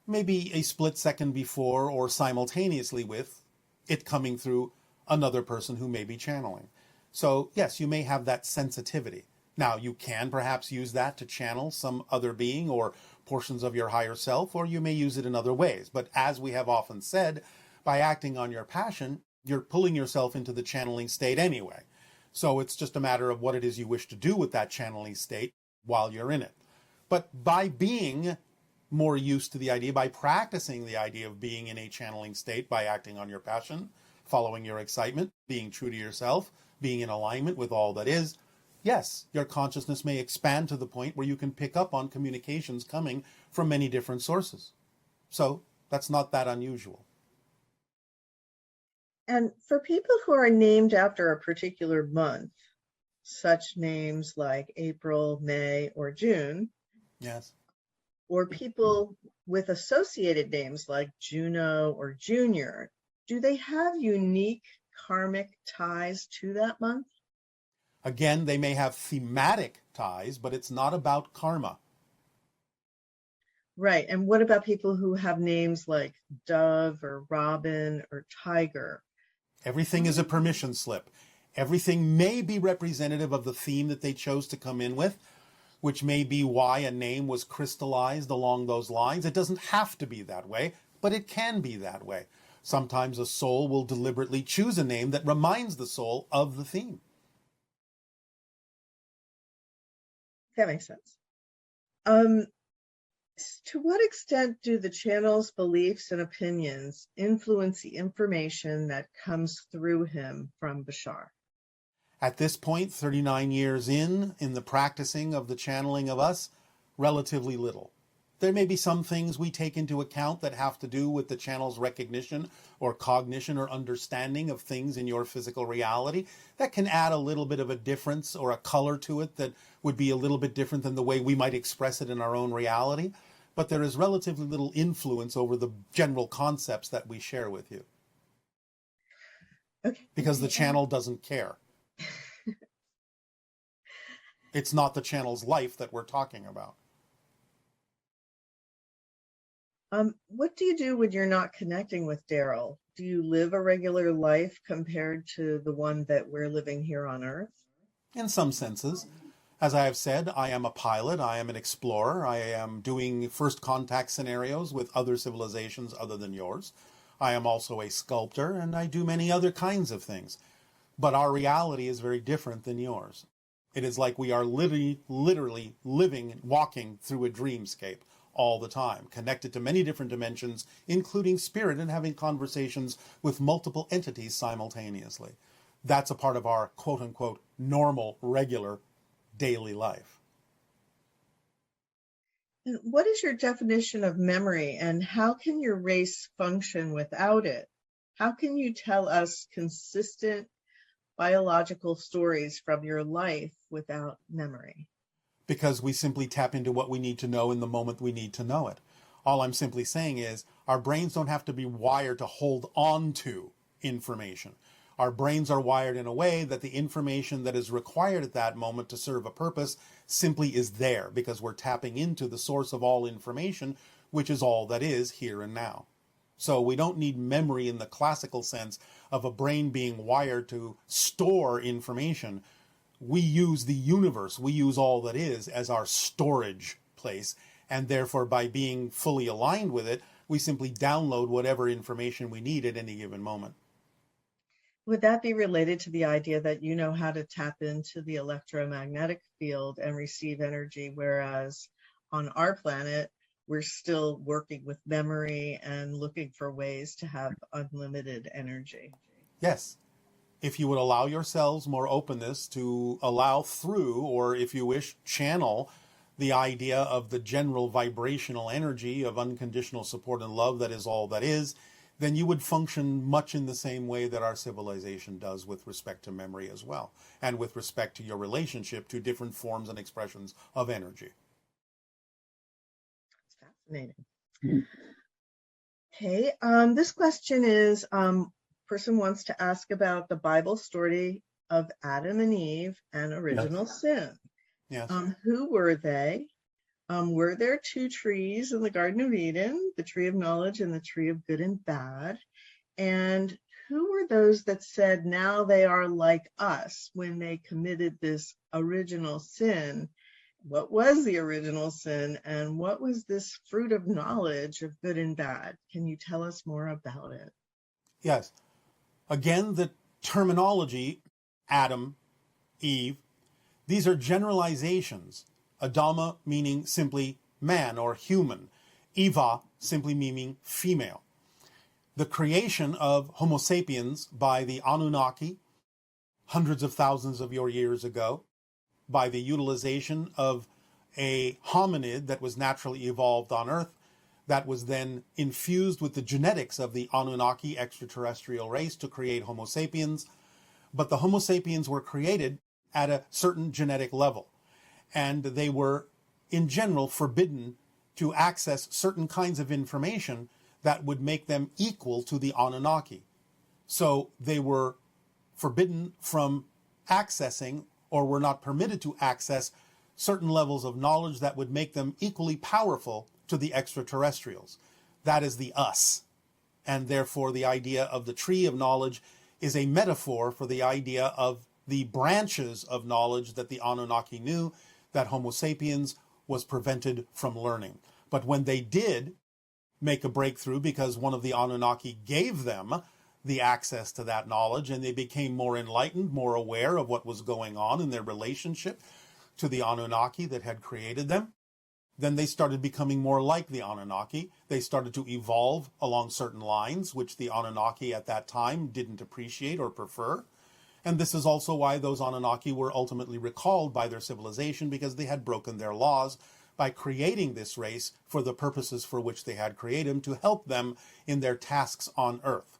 maybe a split second before or simultaneously with it coming through another person who may be channeling. So yes, you may have that sensitivity. Now, you can perhaps use that to channel some other being or portions of your higher self, or you may use it in other ways. But as we have often said, by acting on your passion, you're pulling yourself into the channeling state anyway. So it's just a matter of what it is you wish to do with that channeling state while you're in it. But by being more used to the idea, by practicing the idea of being in a channeling state, by acting on your passion, following your excitement, being true to yourself, being in alignment with all that is, yes, your consciousness may expand to the point where you can pick up on communications coming from many different sources. So that's not that unusual. And for people who are named after a particular month, such names like April, May, or June, Yes. or people with associated names like Juno or Junior, do they have unique karmic ties to that month? Again, they may have thematic ties, but it's not about karma. Right. And what about people who have names like Dove or Robin or Tiger? Everything is a permission slip. Everything may be representative of the theme that they chose to come in with, which may be why a name was crystallized along those lines. It doesn't have to be that way, but it can be that way. Sometimes a soul will deliberately choose a name that reminds the soul of the theme. That makes sense. To what extent do the channel's beliefs and opinions influence the information that comes through him from Bashar? At this point, 39 years in the practicing of the channeling of us, relatively little. There may be some things we take into account that have to do with the channel's recognition or cognition or understanding of things in your physical reality that can add a little bit of a difference or a color to it that would be a little bit different than the way we might express it in our own reality. But there is relatively little influence over the general concepts that we share with you. Okay. Because the channel doesn't care. It's not the channel's life that we're talking about. What do you do when you're not connecting with Darryl? Do you live a regular life compared to the one that we're living here on Earth? In some senses. As I have said, I am a pilot, I am an explorer, I am doing first contact scenarios with other civilizations other than yours. I am also a sculptor, and I do many other kinds of things. But our reality is very different than yours. It is like we are literally living, walking through a dreamscape all the time, connected to many different dimensions, including spirit, and having conversations with multiple entities simultaneously. That's a part of our quote-unquote normal, regular daily life. And what is your definition of memory, and how can your race function without it? How can you tell us consistent biological stories from your life without memory? Because we simply tap into what we need to know in the moment we need to know it. All I'm simply saying is our brains don't have to be wired to hold on to information. Our brains are wired in a way that the information that is required at that moment to serve a purpose simply is there because we're tapping into the source of all information, which is all that is here and now. So we don't need memory in the classical sense of a brain being wired to store information. We use the universe, we use all that is as our storage place, and therefore by being fully aligned with it, we simply download whatever information we need at any given moment. Would that be related to the idea that you know how to tap into the electromagnetic field and receive energy, whereas on our planet, we're still working with memory and looking for ways to have unlimited energy? Yes. If you would allow yourselves more openness to allow through, or if you wish, channel the idea of the general vibrational energy of unconditional support and love that is all that is, then you would function much in the same way that our civilization does with respect to memory as well, and with respect to your relationship to different forms and expressions of energy. It's fascinating. Okay, this question is, person wants to ask about the Bible story of Adam and Eve and original sin. Yes. Who were they? Were there two trees in the Garden of Eden, the tree of knowledge and the tree of good and bad? And who were those that said now they are like us when they committed this original sin? What was the original sin, and what was this fruit of knowledge of good and bad? Can you tell us more about it? Yes. Again, the terminology, Adam, Eve, these are generalizations. Adama meaning simply man or human. Eva simply meaning female. The creation of Homo sapiens by the Anunnaki hundreds of thousands of years ago, by the utilization of a hominid that was naturally evolved on Earth, that was then infused with the genetics of the Anunnaki extraterrestrial race to create Homo sapiens. But the Homo sapiens were created at a certain genetic level, and they were, in general, forbidden to access certain kinds of information that would make them equal to the Anunnaki. So they were forbidden from accessing, or were not permitted to access, certain levels of knowledge that would make them equally powerful to the extraterrestrials. That is the us. And therefore the idea of the tree of knowledge is a metaphor for the idea of the branches of knowledge that the Anunnaki knew that Homo sapiens was prevented from learning. But when they did make a breakthrough, because one of the Anunnaki gave them the access to that knowledge, and they became more enlightened, more aware of what was going on in their relationship to the Anunnaki that had created them, then they started becoming more like the Anunnaki. They started to evolve along certain lines, which the Anunnaki at that time didn't appreciate or prefer. And this is also why those Anunnaki were ultimately recalled by their civilization, because they had broken their laws by creating this race for the purposes for which they had created them, to help them in their tasks on Earth.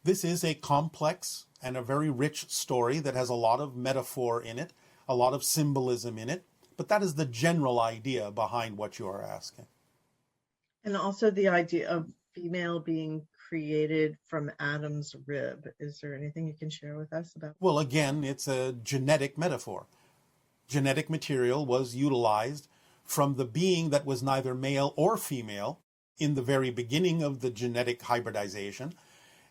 This is a complex and a very rich story that has a lot of metaphor in it, a lot of symbolism in it, but that is the general idea behind what you are asking. And also the idea of female being created from Adam's rib. Is there anything you can share with us about that? Well, again, it's a genetic metaphor. Genetic material was utilized from the being that was neither male or female in the very beginning of the genetic hybridization,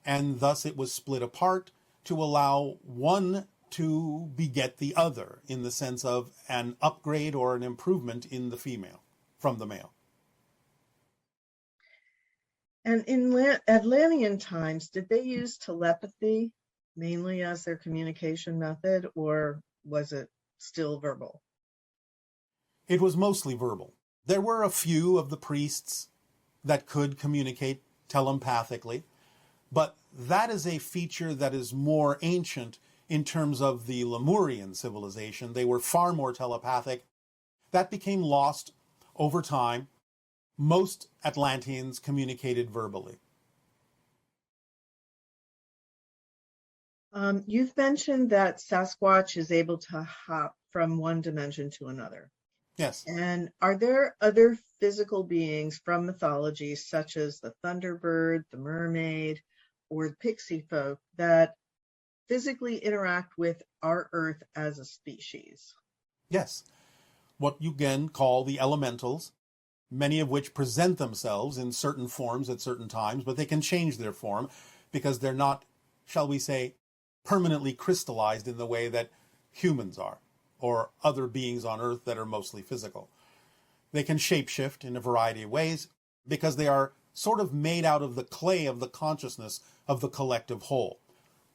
and thus it was split apart to allow one to beget the other, in the sense of an upgrade or an improvement in the female from the male. And in Atlantean times, did they use telepathy mainly as their communication method, or was it still verbal? It was mostly verbal. There were a few of the priests that could communicate telepathically, but that is a feature that is more ancient in terms of the Lemurian civilization. They were far more telepathic. That became lost over time. Most Atlanteans communicated verbally. You've mentioned that Sasquatch is able to hop from one dimension to another. Yes. And are there other physical beings from mythology, such as the Thunderbird, the mermaid, or the pixie folk, that physically interact with our Earth as a species? Yes. What you again call the elementals, many of which present themselves in certain forms at certain times, but they can change their form because they're not, shall we say, permanently crystallized in the way that humans are, or other beings on Earth that are mostly physical. They can shapeshift in a variety of ways because they are sort of made out of the clay of the consciousness of the collective whole.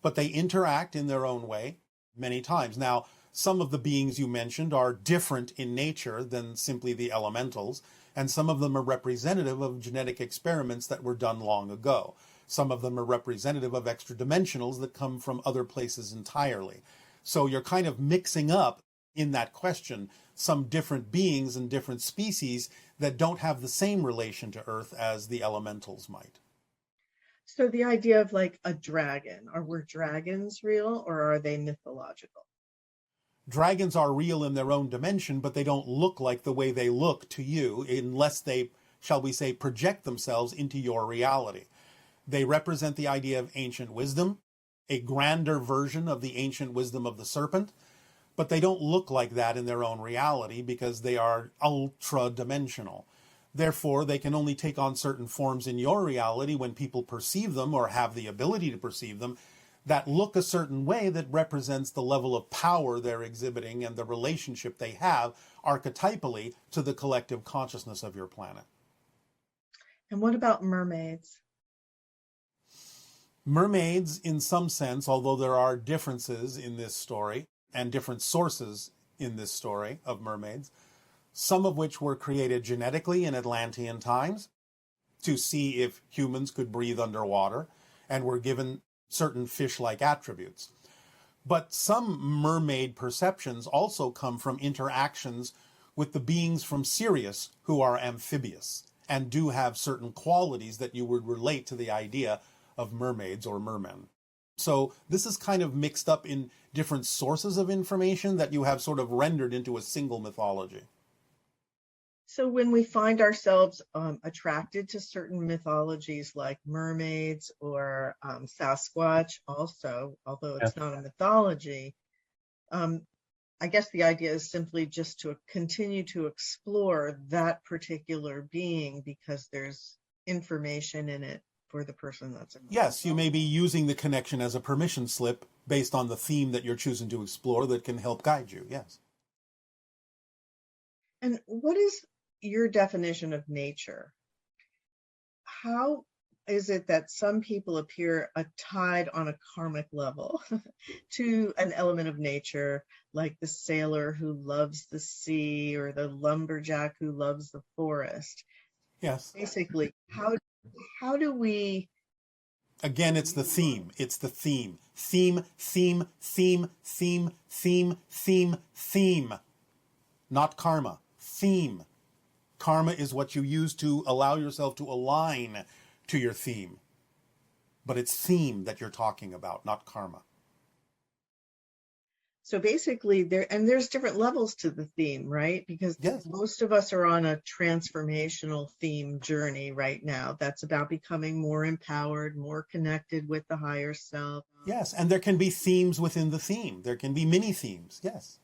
But they interact in their own way many times. Now, some of the beings you mentioned are different in nature than simply the elementals, and some of them are representative of genetic experiments that were done long ago. Some of them are representative of extra-dimensionals that come from other places entirely. So you're kind of mixing up in that question some different beings and different species that don't have the same relation to Earth as the elementals might. So the idea of like a dragon, were dragons real or are they mythological? Dragons are real in their own dimension, but they don't look like the way they look to you unless they, shall we say, project themselves into your reality. They represent the idea of ancient wisdom, a grander version of the ancient wisdom of the serpent, but they don't look like that in their own reality because they are ultra-dimensional. Therefore, they can only take on certain forms in your reality when people perceive them or have the ability to perceive them that look a certain way that represents the level of power they're exhibiting and the relationship they have archetypally to the collective consciousness of your planet. And what about mermaids? Mermaids, in some sense, although there are differences in this story and different sources in this story of mermaids, some of which were created genetically in Atlantean times to see if humans could breathe underwater and were given certain fish-like attributes. But some mermaid perceptions also come from interactions with the beings from Sirius who are amphibious and do have certain qualities that you would relate to the idea of mermaids or mermen. So this is kind of mixed up in different sources of information that you have sort of rendered into a single mythology. So when we find ourselves attracted to certain mythologies like mermaids or Sasquatch also, although it's not a mythology, I guess the idea is simply just to continue to explore that particular being because there's information in it for the person that's involved. Yes, you may be using the connection as a permission slip based on the theme that you're choosing to explore that can help guide you, yes. And what is your definition of nature? How is it that some people appear tied on a karmic level to an element of nature, like the sailor who loves the sea or the lumberjack who loves the forest? Yes. Basically, how do we... Again, it's the theme. It's the theme. Theme, theme, theme, theme, theme, theme, theme. Not karma. Theme. Karma is what you use to allow yourself to align to your theme. But it's theme that you're talking about, not karma. So basically, there's different levels to the theme, right? Because yes, most of us are on a transformational theme journey right now. That's about becoming more empowered, more connected with the higher self. Yes, and there can be themes within the theme. There can be mini themes, yes.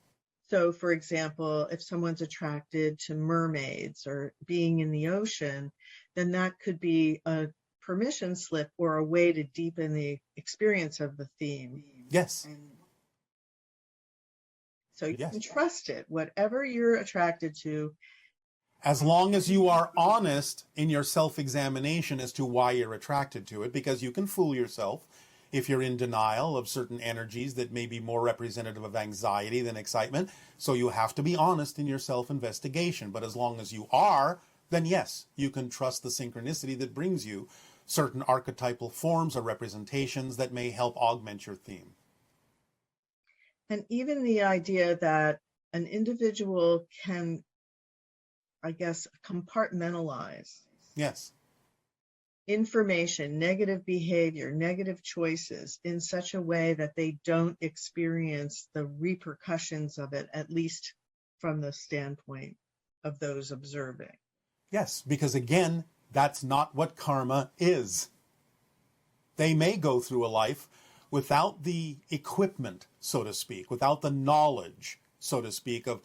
So, for example, if someone's attracted to mermaids or being in the ocean, then that could be a permission slip or a way to deepen the experience of the theme. Yes. So you can trust it, whatever you're attracted to. As long as you are honest in your self-examination as to why you're attracted to it, because you can fool yourself if you're in denial of certain energies that may be more representative of anxiety than excitement. So you have to be honest in your self-investigation. But as long as you are, then yes, you can trust the synchronicity that brings you certain archetypal forms or representations that may help augment your theme. And even the idea that an individual can, I guess, compartmentalize. Yes. Information, negative behavior, negative choices in such a way that they don't experience the repercussions of it, at least from the standpoint of those observing. Yes, because again, that's not what karma is. They may go through a life without the equipment, so to speak, without the knowledge, so to speak, of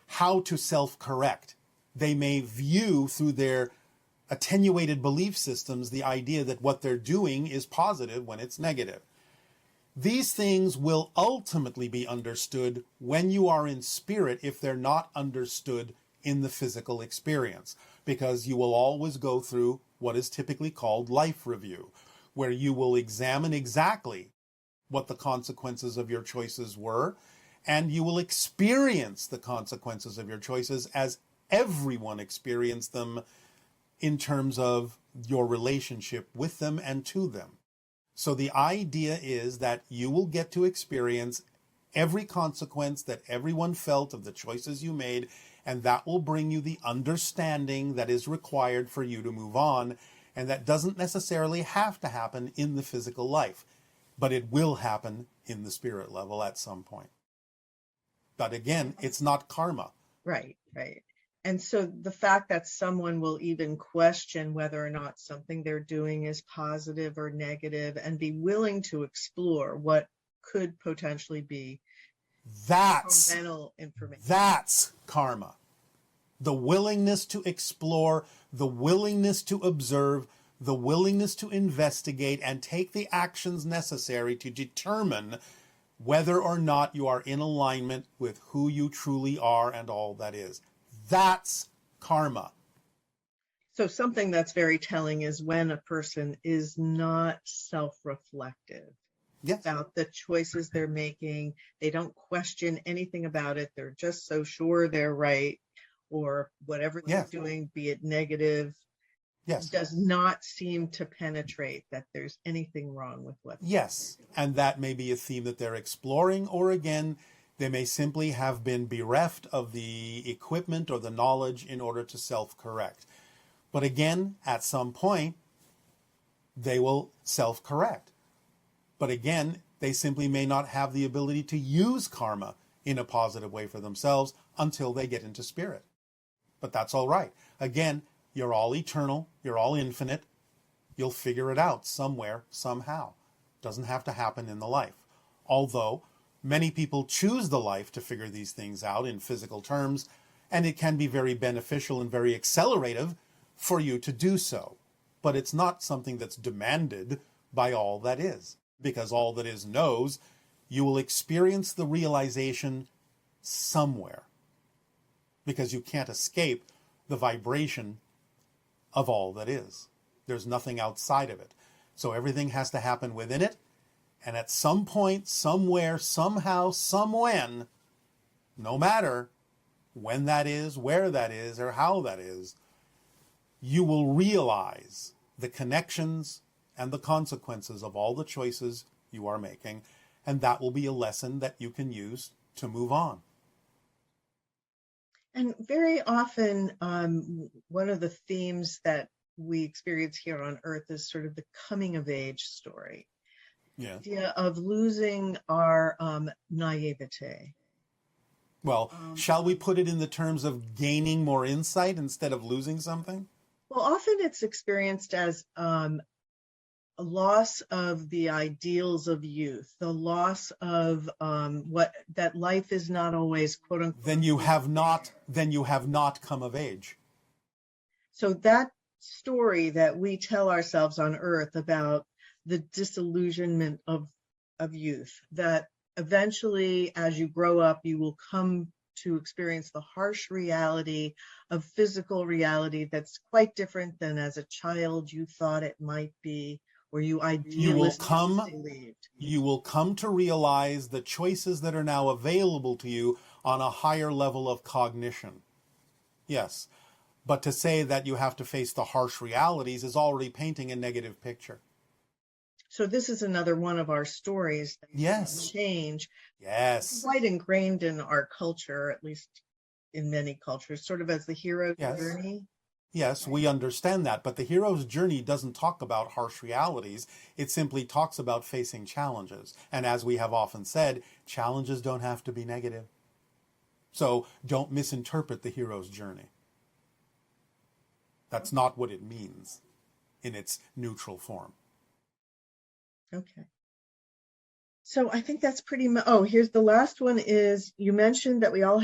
how to self-correct. They may view through their attenuated belief systems the idea that what they're doing is positive when it's negative. These things will ultimately be understood when you are in spirit if they're not understood in the physical experience, because you will always go through what is typically called life review, where you will examine exactly what the consequences of your choices were, and you will experience the consequences of your choices as everyone experienced them in terms of your relationship with them and to them. So the idea is that you will get to experience every consequence that everyone felt of the choices you made, and that will bring you the understanding that is required for you to move on And that doesn't necessarily have to happen in the physical life, but it will happen in the spirit level at some point. But again, it's not karma. Right, right. And so the fact that someone will even question whether or not something they're doing is positive or negative and be willing to explore what could potentially be That's information. That's karma. The willingness to explore, the willingness to observe, the willingness to investigate and take the actions necessary to determine whether or not you are in alignment with who you truly are and all that is. That's karma. So something that's very telling is when a person is not self-reflective. Yes. About the choices they're making. They don't question anything about it. They're just so sure they're right, or whatever they're doing, be it negative, does not seem to penetrate that there's anything wrong with what. Yes, and that may be a theme that they're exploring, or again, they may simply have been bereft of the equipment or the knowledge in order to self-correct. But again, at some point, they will self-correct. But again, they simply may not have the ability to use karma in a positive way for themselves until they get into spirit. But that's all right. Again, you're all eternal, you're all infinite. You'll figure it out somewhere, somehow. Doesn't have to happen in the life. Although many people choose the life to figure these things out in physical terms, and it can be very beneficial and very accelerative for you to do so. But it's not something that's demanded by all that is. Because all that is knows, you will experience the realization somewhere. Because you can't escape the vibration of all that is. There's nothing outside of it. So everything has to happen within it. And at some point, somewhere, somehow, somewhen, no matter when that is, where that is, or how that is, you will realize the connections and the consequences of all the choices you are making, and that will be a lesson that you can use to move on. And very often, one of the themes that we experience here on Earth is sort of the coming of age story. Yeah. The idea of losing our naivete. Well, shall we put it in the terms of gaining more insight instead of losing something? Well, often it's experienced as a loss of the ideals of youth, the loss of what that life is not always quote unquote. Then you have not come of age. So that story that we tell ourselves on Earth about the disillusionment of youth, that eventually as you grow up, you will come to experience the harsh reality of physical reality that's quite different than as a child you thought it might be, or you idealistically believed. You will come to realize the choices that are now available to you on a higher level of cognition. Yes, but to say that you have to face the harsh realities is already painting a negative picture. So this is another one of our stories. Yes. Change. Yes. Quite ingrained in our culture, at least in many cultures, sort of as the hero's journey. Yes, we understand that, but the hero's journey doesn't talk about harsh realities. It simply talks about facing challenges. And as we have often said, challenges don't have to be negative. So don't misinterpret the hero's journey. That's not what it means in its neutral form. Okay. So I think that's pretty much, here's the last one is, you mentioned that we all